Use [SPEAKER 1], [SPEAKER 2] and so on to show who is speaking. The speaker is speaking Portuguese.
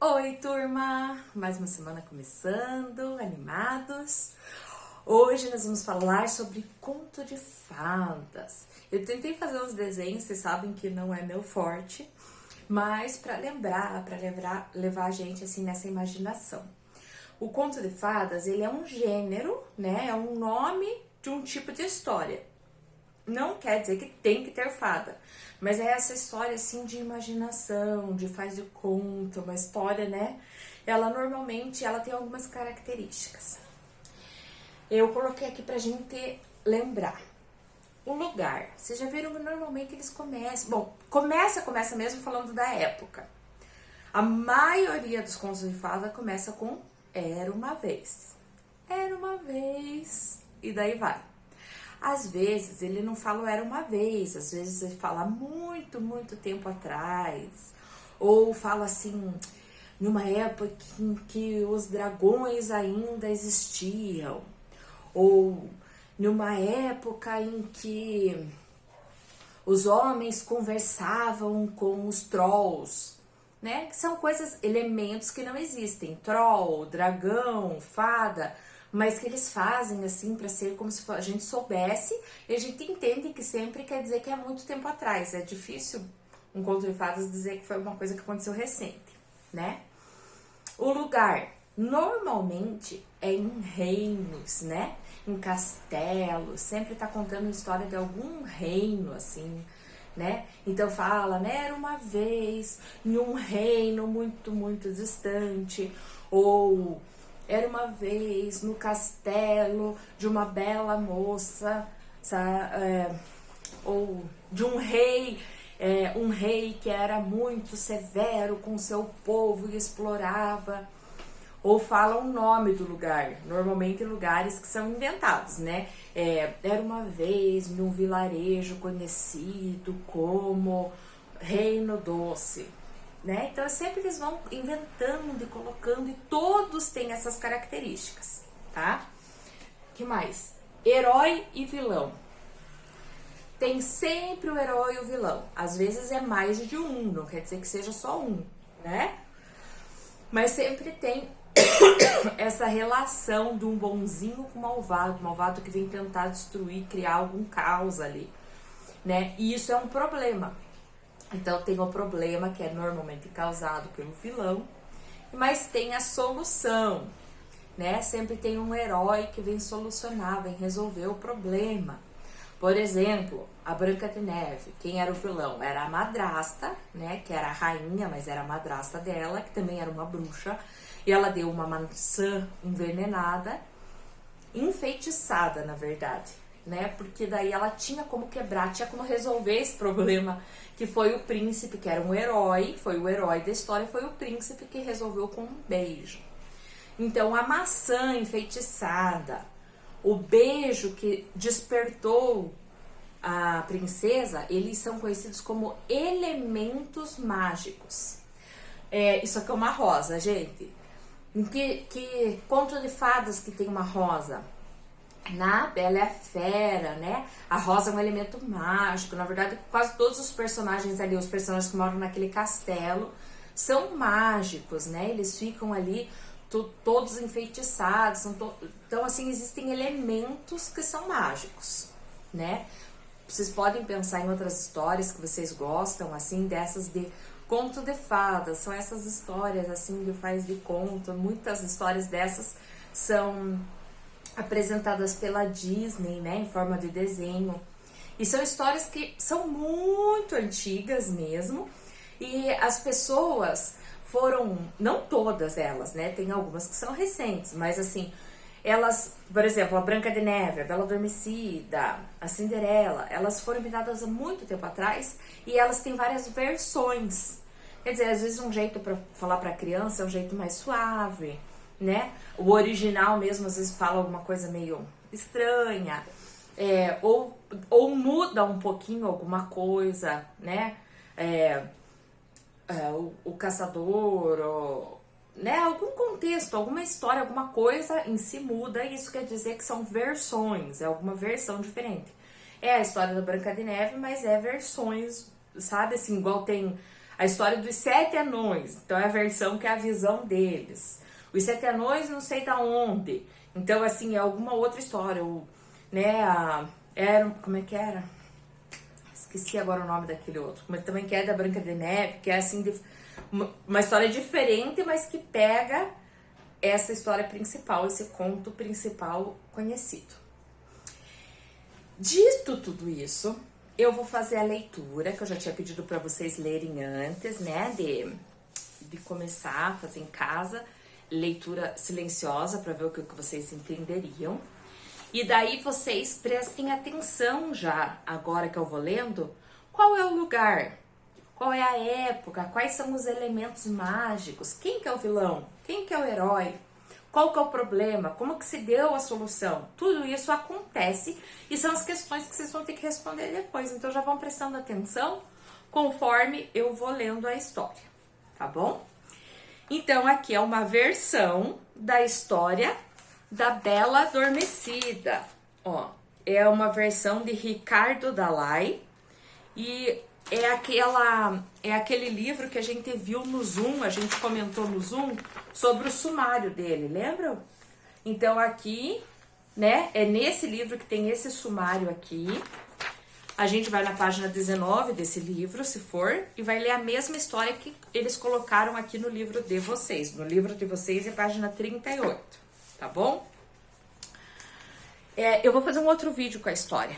[SPEAKER 1] Oi, turma! Mais uma semana começando, animados. Hoje nós vamos falar sobre conto de fadas. Eu tentei fazer uns desenhos, vocês sabem que não é meu forte, mas para levar a gente assim nessa imaginação. O conto de fadas, ele é um gênero, né? É um nome de um tipo de história. Não quer dizer que tem que ter fada, mas é essa história assim de imaginação, de faz de conta, uma história, né? Ela normalmente ela tem algumas características. Eu coloquei aqui pra gente lembrar. O lugar. Vocês já viram que normalmente eles começam. Bom, começa mesmo falando da época. A maioria dos contos de fada começa com era uma vez. Era uma vez. E daí vai. Às vezes ele não fala era uma vez, às vezes ele fala muito tempo atrás, ou fala assim, numa época em que os dragões ainda existiam, ou numa época em que os homens conversavam com os trolls, né? Que são coisas, elementos que não existem, troll, dragão, fada, mas que eles fazem assim para ser como se a gente soubesse, e a gente entende que sempre quer dizer que é muito tempo atrás. É difícil um conto de fadas dizer que foi uma coisa que aconteceu recente, né? O lugar normalmente é em reinos, né? Em castelos, sempre tá contando a história de algum reino assim, né? Então fala, né? Era uma vez em um reino muito distante, ou era uma vez no castelo de uma bela moça, ou de um rei que era muito severo com seu povo e explorava. Ou fala o nome do lugar, normalmente lugares que são inventados, né? Era uma vez num vilarejo conhecido como Reino Doce, né? Então sempre eles vão inventando e colocando, e todos têm essas características, tá? Que mais? Herói e vilão. Tem sempre o herói e o vilão. Às vezes é mais de um, não quer dizer que seja só um, né? Mas sempre tem essa relação de um bonzinho com o malvado que vem tentar destruir, criar algum caos ali, né? E isso é um problema. Então tem o problema que é normalmente causado pelo vilão, mas tem a solução, né? Sempre tem um herói que vem solucionar, vem resolver o problema. Por exemplo, a Branca de Neve, quem era o vilão? Era a madrasta, né? Que era a rainha, mas era a madrasta dela, que também era uma bruxa. E ela deu uma maçã envenenada, enfeitiçada, na verdade, né? Porque daí ela tinha como quebrar, tinha como resolver esse problema, que foi o príncipe, que era um herói, foi o herói da história, foi o príncipe que resolveu com um beijo. Então, a maçã enfeitiçada, o beijo que despertou a princesa, eles são conhecidos como elementos mágicos. Isso aqui é uma rosa, gente. Que conto de fadas que tem uma rosa? Na Bela e a Fera, né? A rosa é um elemento mágico. Na verdade, quase todos os personagens ali, os personagens que moram naquele castelo, são mágicos, né? Eles ficam ali todos enfeitiçados. Então, assim, existem elementos que são mágicos, né? Vocês podem pensar em outras histórias que vocês gostam, assim, dessas de conto de fadas. São essas histórias, assim, de faz de conto. Muitas histórias dessas são apresentadas pela Disney, né, em forma de desenho. E são histórias que são muito antigas mesmo. E as pessoas foram, não todas elas, né, tem algumas que são recentes, mas assim, elas, por exemplo, a Branca de Neve, a Bela Adormecida, a Cinderela, elas foram inventadas há muito tempo atrás e elas têm várias versões. Quer dizer, às vezes um jeito para falar para criança é um jeito mais suave, né? O original mesmo às vezes fala alguma coisa meio estranha, ou muda um pouquinho alguma coisa, né? O caçador, né? Algum contexto, alguma história, alguma coisa em si muda, e isso quer dizer que são versões, é alguma versão diferente. É a história da Branca de Neve, mas é versões, sabe? Assim, igual tem a história dos 7 anões. Então é a versão que é a visão deles. Os 7 anões não sei da onde. Então, assim, é alguma outra história. Ou, né, como é que era? Esqueci agora o nome daquele outro. Mas também que é da Branca de Neve, que é assim, uma história diferente, mas que pega essa história principal, esse conto principal conhecido. Dito tudo isso, eu vou fazer a leitura, que eu já tinha pedido para vocês lerem antes, né, de começar a fazer em casa, leitura silenciosa, para ver o que vocês entenderiam. E daí vocês prestem atenção já, agora que eu vou lendo, qual é o lugar, qual é a época, quais são os elementos mágicos, quem que é o vilão, quem que é o herói, qual que é o problema, como que se deu a solução. Tudo isso acontece e são as questões que vocês vão ter que responder depois. Então já vão prestando atenção conforme eu vou lendo a história, tá bom? Então aqui é uma versão da história da Bela Adormecida. Ó, é uma versão de Ricardo Dalai e é aquele livro que a gente viu no Zoom, a gente comentou no Zoom sobre o sumário dele, lembram? Então aqui, né, é nesse livro que tem esse sumário aqui. A gente vai na página 19 desse livro, se for, e vai ler a mesma história que eles colocaram aqui no livro de vocês. No livro de vocês é página 38, tá bom? Eu vou fazer um outro vídeo com a história,